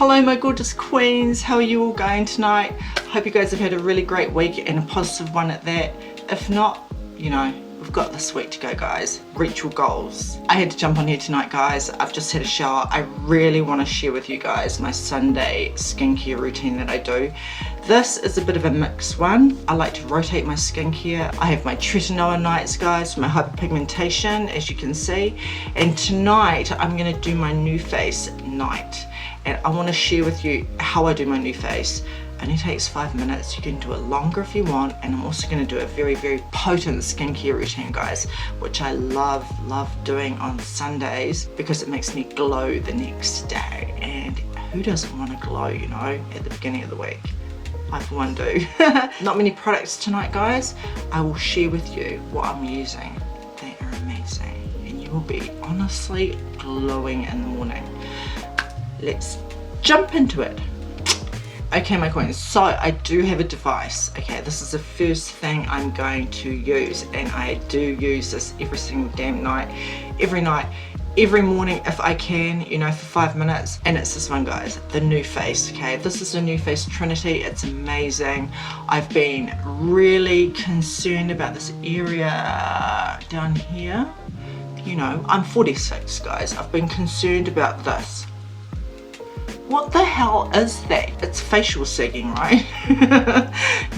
Hello my gorgeous queens, how are you all going tonight? Hope you guys have had a really great week and a positive one at that. If not, you know, we've got this week to go guys. Reach your goals. I had to jump on here tonight guys. I've just had a shower. I really want to share with you guys my Sunday skincare routine that I do. This is a bit of a mixed one. I like to rotate my skincare. I have my tretinoin nights guys for my hyperpigmentation as you can see. And tonight I'm going to do my NuFACE night. And I want to share with you how I do my NuFACE. It only takes 5 minutes. You can do it longer if you want, and I'm also going to do a very potent skincare routine guys, which I love doing on Sundays because it makes me glow the next day. And who doesn't want to glow, you know, at the beginning of the week? I for one do. Not many products tonight guys. I will share with you what I'm using. They are amazing and you will be honestly glowing in the morning. Let's jump into it. Okay my queens, so I do have a device. Okay, this is the first thing I'm going to use, and I do use this every single damn night, every morning if I can, you know, for 5 minutes. And it's this one guys, the NuFACE. Okay, this is the NuFACE Trinity. It's amazing. I've been really concerned about this area down here. You know, I'm 46 guys. I've been concerned about this. What the hell is that? It's facial sagging, right?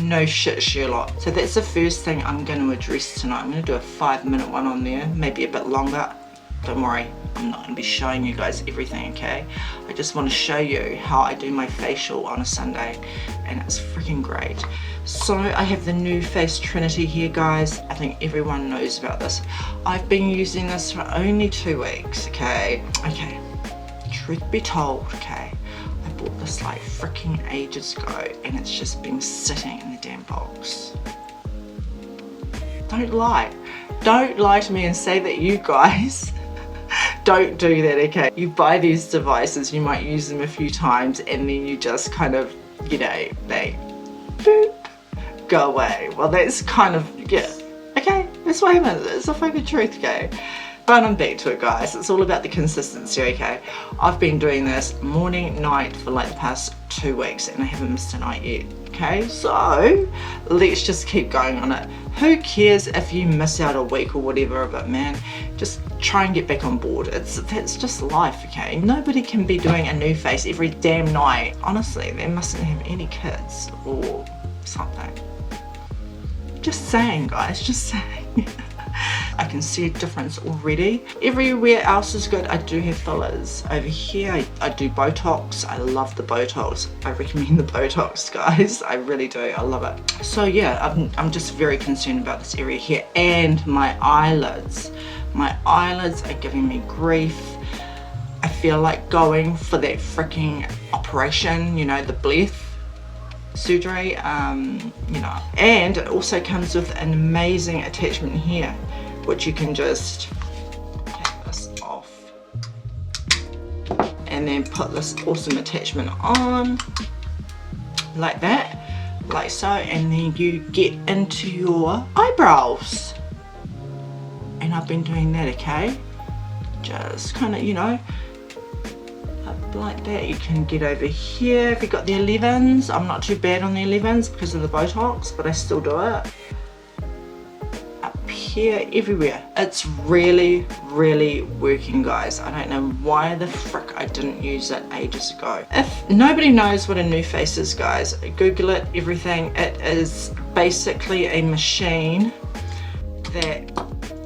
No shit, Sherlock. So that's the first thing I'm going to address tonight. I'm going to do a 5-minute one on there, maybe a bit longer. Don't worry, I'm not going to be showing you guys everything, okay? I just want to show you how I do my facial on a Sunday, and it's freaking great. So I have the NuFACE Trinity here, guys. I think everyone knows about this. I've been using this for only 2 weeks, okay? Okay, truth be told, okay? I bought this like freaking ages ago and it's just been sitting in the damn box. Don't lie to me and say that you guys don't do that, okay? You buy these devices, you might use them a few times and then you just kind of, you know, they boop, go away. Well that's kind of, yeah, okay, that's what happens. It's the fucking truth, okay? But I'm back to it guys, it's all about the consistency, okay? I've been doing this morning, night for like the past 2 weeks and I haven't missed a night yet, okay? So let's just keep going on it. Who cares if you miss out a week or whatever of it, man? Just try and get back on board. That's just life, okay? Nobody can be doing a NuFACE every damn night. Honestly, they mustn't have any kids or something. Just saying guys, just saying. I can see a difference already. Everywhere else is good. I do have fillers. Over here I do Botox. I love the Botox. I recommend the Botox guys. I really do. I love it. So yeah, I'm just very concerned about this area here. And my eyelids. My eyelids are giving me grief. I feel like going for that freaking operation, you know, the bleeth surgery, you know. And it also comes with an amazing attachment here, which you can just take this off and then put this awesome attachment on like that, like so, and then you get into your eyebrows. And I've been doing that, okay, just kind of, you know, up like that. You can get over here if you've got the 11s. I'm not too bad on the 11s because of the Botox, but I still do it. Up here, everywhere. It's really working guys. I don't know why the frick I didn't use it ages ago. If nobody knows what a NuFACE is guys, Google it, everything. It is basically a machine that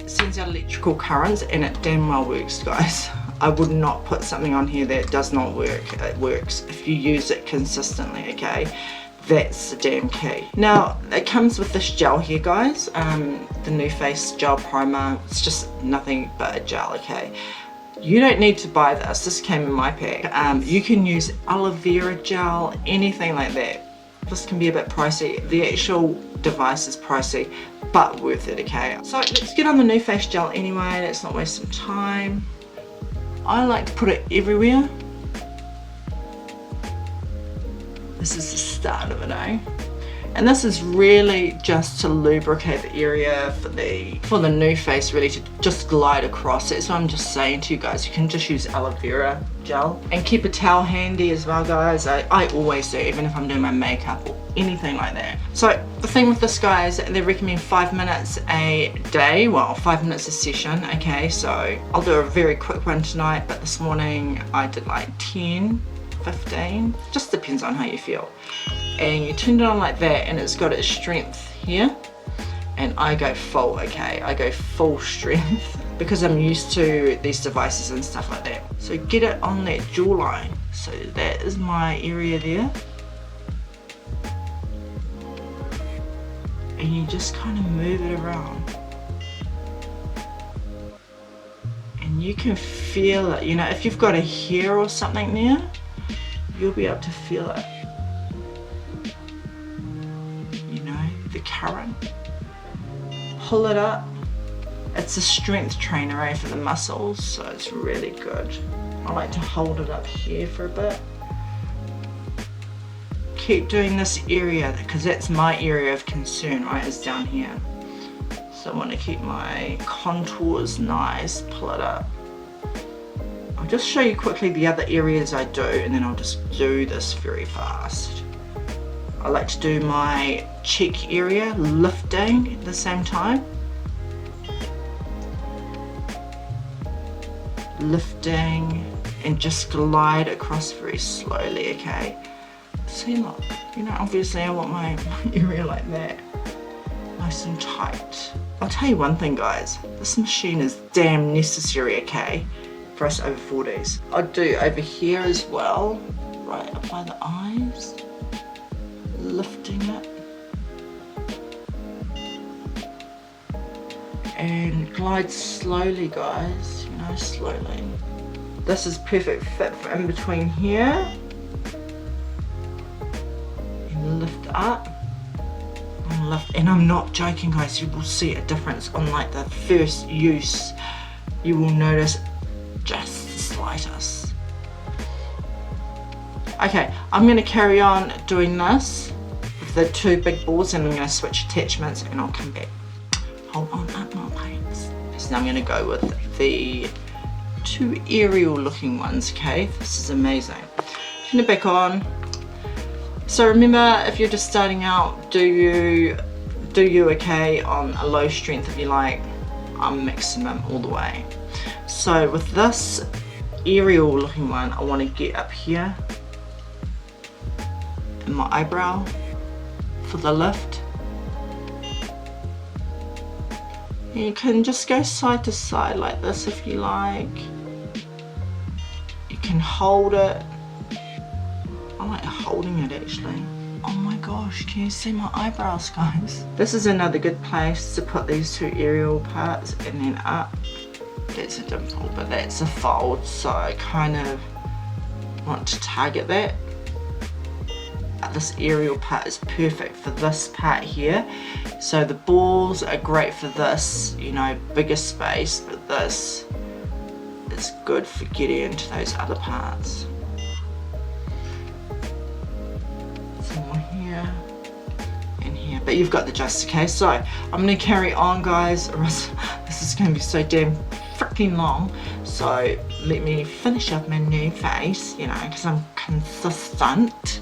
sends out electrical currents and it damn well works guys. I would not put something on here that does not work. It works if you use it consistently, okay? That's the damn key. Now, it comes with this gel here, guys. The NuFACE Gel Primer. It's just nothing but a gel, okay? You don't need to buy this. This came in my pack. You can use aloe vera gel, anything like that. This can be a bit pricey. The actual device is pricey, but worth it, okay? So let's get on the NuFACE gel anyway. Let's not waste some time. I like to put it everywhere. This is the start of it, eh? And this is really just to lubricate the area for the NuFACE, really to just glide across it. So I'm just saying to you guys, you can just use aloe vera gel and keep a towel handy as well, guys. I always do, even if I'm doing my makeup or anything like that. So the thing with this, guys, they recommend 5 minutes a day, well, 5 minutes a session. Okay, so I'll do a very quick one tonight, but this morning I did like 10, 15, just depends on how you feel. And you turn it on like that, and it's got its strength here, and I go full. Okay, I go full strength because I'm used to these devices and stuff like that. So get it on that jawline. So that is my area there, and you just kind of move it around, and you can feel it. You know, if you've got a hair or something there, you'll be able to feel it. You know, the current. Pull it up. It's a strength trainer, eh, for the muscles, so it's really good. I like to hold it up here for a bit. Keep doing this area, because that's my area of concern, right, is down here. So I want to keep my contours nice, pull it up. I'll just show you quickly the other areas I do, and then I'll just do this very fast. I like to do my cheek area, lifting at the same time. Lifting and just glide across very slowly, okay? See, look, you know, obviously I want my area like that, nice and tight. I'll tell you one thing, guys, this machine is damn necessary, okay, for us over 40s. I'll do over here as well, right up by the eyes, lifting it. And glide slowly, guys, you know, slowly. This is perfect fit for in between here. And lift up. And lift. And I'm not joking, guys, you will see a difference on like the first use. You will notice just the slightest. Okay, I'm going to carry on doing this with the two big balls, and I'm going to switch attachments and I'll come back. Hold on up my paints. So now I'm going to go with the two aerial looking ones, okay? This is amazing. Turn it back on. So remember, if you're just starting out, do you okay on a low strength if you like, maximum all the way. So with this aerial looking one, I want to get up here in my eyebrow for the lift. You can just go side to side like this if you like. You can hold it. I like holding it actually. Oh my gosh, can you see my eyebrows, guys? This is another good place to put these two aerial parts, and then up. That's a dimple, but that's a fold, so I kind of want to target that. This aerial part is perfect for this part here. So the balls are great for this, you know, bigger space, but this is good for getting into those other parts. Some more here and here, but you've got the gist, okay? So I'm going to carry on, guys, or else this is going to be so damn freaking long. So let me finish up my NuFACE, you know, because I'm consistent.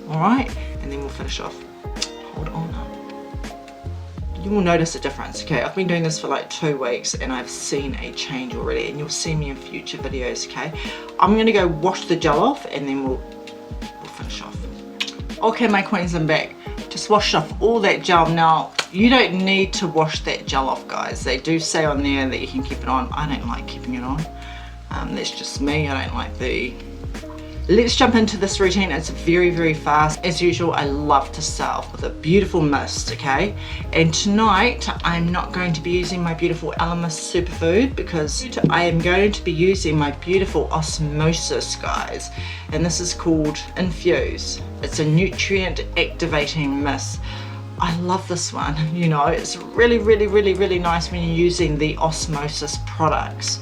Alright, and then we'll finish off. Hold on up. You will notice a difference, okay? I've been doing this for like 2 weeks and I've seen a change already, and you'll see me in future videos, okay? I'm gonna go wash the gel off and then we'll finish off. Okay, my queens, I'm back. Just washed off all that gel. Now, you don't need to wash that gel off, guys. They do say on there that you can keep it on. I don't like keeping it on. That's just me. I don't like the... Let's jump into this routine. It's very, very fast. As usual, I love to start off with a beautiful mist, okay? And tonight, I'm not going to be using my beautiful Elemis Superfood because I am going to be using my beautiful Osmosis, guys. And this is called Infuse. It's a nutrient activating mist. I love this one, you know, it's really, really, really, really nice when you're using the Osmosis products.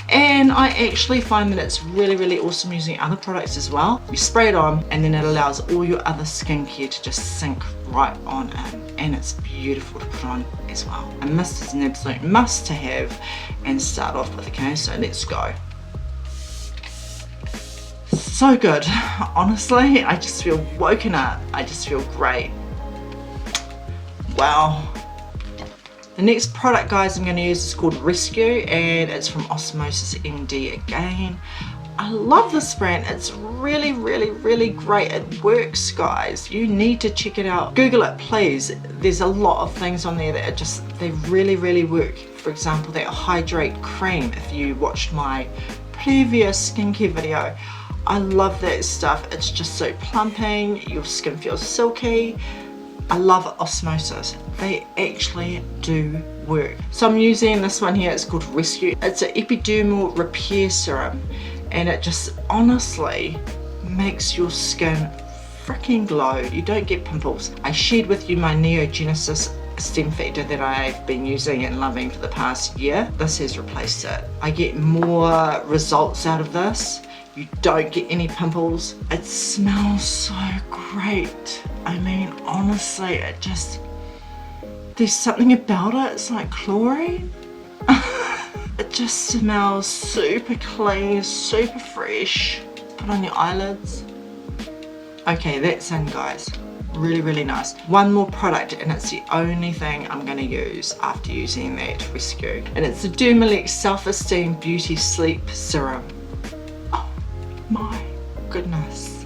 And I actually find that it's really awesome using other products as well. You spray it on and then it allows all your other skincare to just sink right on in, and it's beautiful to put on as well. A mist is an absolute must to have and start off with. Okay, so let's go. So good, honestly. I just feel woken up. I just feel great. Wow. The next product, guys, I'm going to use is called Rescue, and it's from Osmosis MD again. I love this brand. It's really great. It works, guys. You need to check it out. Google it, please. There's a lot of things on there that are just, they really work. For example, that Hydrate Cream, if you watched my previous skincare video. I love that stuff. It's just so plumping. Your skin feels silky. I love Osmosis. They actually do work. So I'm using this one here. It's called Rescue. It's an epidermal repair serum, and it just honestly makes your skin freaking glow. You don't get pimples. I shared with you my Neogenesis stem factor that I've been using and loving for the past year. This has replaced it. I get more results out of this. You don't get any pimples. It smells so great. I mean, honestly, it just, there's something about it. It's like chlorine. It just smells super clean, super fresh. Put on your eyelids. Okay, that's in, guys. Really nice. One more product, and it's the only thing I'm going to use after using that Rescue. And it's the Dermalect Self Esteem Beauty Sleep Serum. My goodness.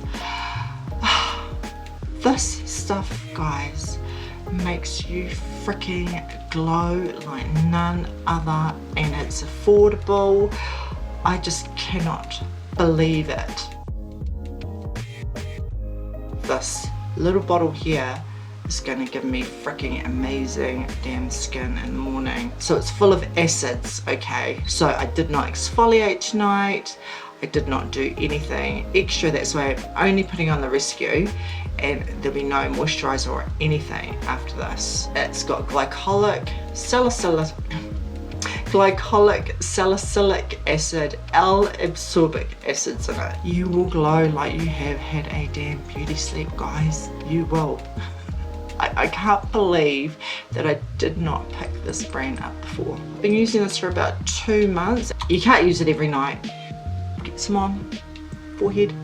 This stuff, guys, makes you freaking glow like none other, and it's affordable. I just cannot believe it. This little bottle here is going to give me freaking amazing damn skin in the morning. So it's full of acids, okay? So I did not exfoliate tonight. I did not do anything extra. That's why I'm only putting on the Rescue, and there'll be no moisturizer or anything after this. It's got glycolic salicylic acid, L-absorbic acids in it. You will glow like you have had a damn beauty sleep, guys. You will. I can't believe that I did not pick this brand up before. I've been using this for about 2 months. You can't use it every night. Get some on forehead,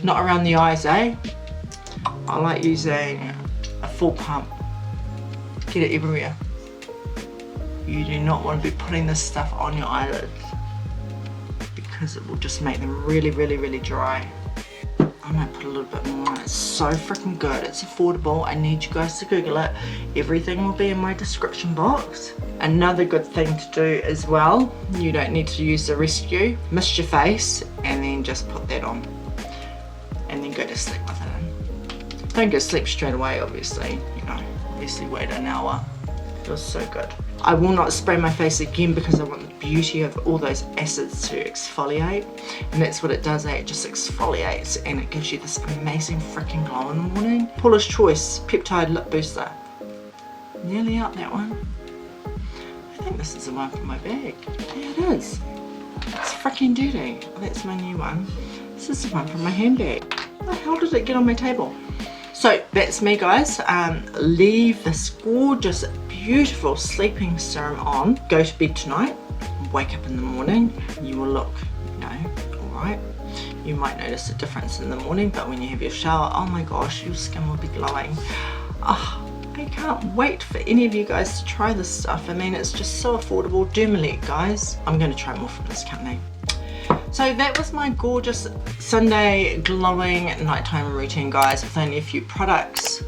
not around the eyes, eh? I like using a full pump. Get it everywhere. You do not want to be putting this stuff on your eyelids because it will just make them really dry. I might put a little bit more on. It's so freaking good. It's affordable. I need you guys to Google it. Everything will be in my description box. Another good thing to do as well, you don't need to use the Rescue. Mist your face and then just put that on and then go to sleep with it. Don't go to sleep straight away, obviously. You know, obviously wait an hour. It feels so good. I will not spray my face again because I want the beauty of all those acids to exfoliate, and that's what it does. It just exfoliates and it gives you this amazing freaking glow in the morning. Paula's Choice Peptide Lip Booster. Nearly out that one. I think this is the one from my bag. Yeah, it is. It's freaking dirty. Oh, that's my new one. This is the one from my handbag. How the hell did it get on my table? So that's me, guys. Leave this gorgeous, beautiful sleeping serum on. Go to bed tonight. Wake up in the morning. You will look, you know, alright. You might notice a difference in the morning, but when you have your shower, oh my gosh, your skin will be glowing. Oh, I can't wait for any of you guys to try this stuff. I mean, it's just so affordable. Dermalect, guys. I'm going to try more from this company. So that was my gorgeous Sunday glowing nighttime routine, guys, with only a few products.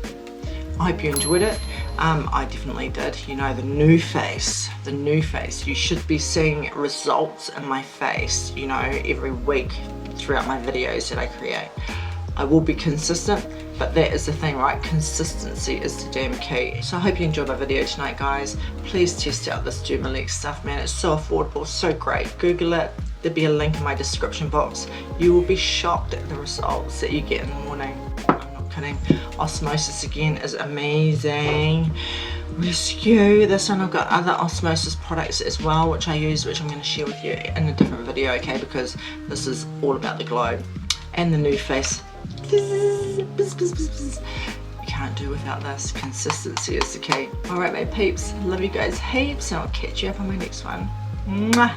I hope you enjoyed it. I definitely did. You know, the NuFACE. You should be seeing results in my face, you know, every week throughout my videos that I create. I will be consistent, but that is the thing, right? Consistency is the damn key. So I hope you enjoyed my video tonight, guys. Please test out this Dermalect stuff, man. It's so affordable, so great. Google it. There'll be a link in my description box. You will be shocked at the results that you get in the morning. I'm not kidding. Osmosis again is amazing. Rescue. This one I've got other Osmosis products as well, which I use, which I'm going to share with you in a different video, okay, because this is all about the glow. And the NuFACE. You can't do without this. Consistency is the key. Alright my peeps, love you guys heaps, and I'll catch you up on my next one. Mwah.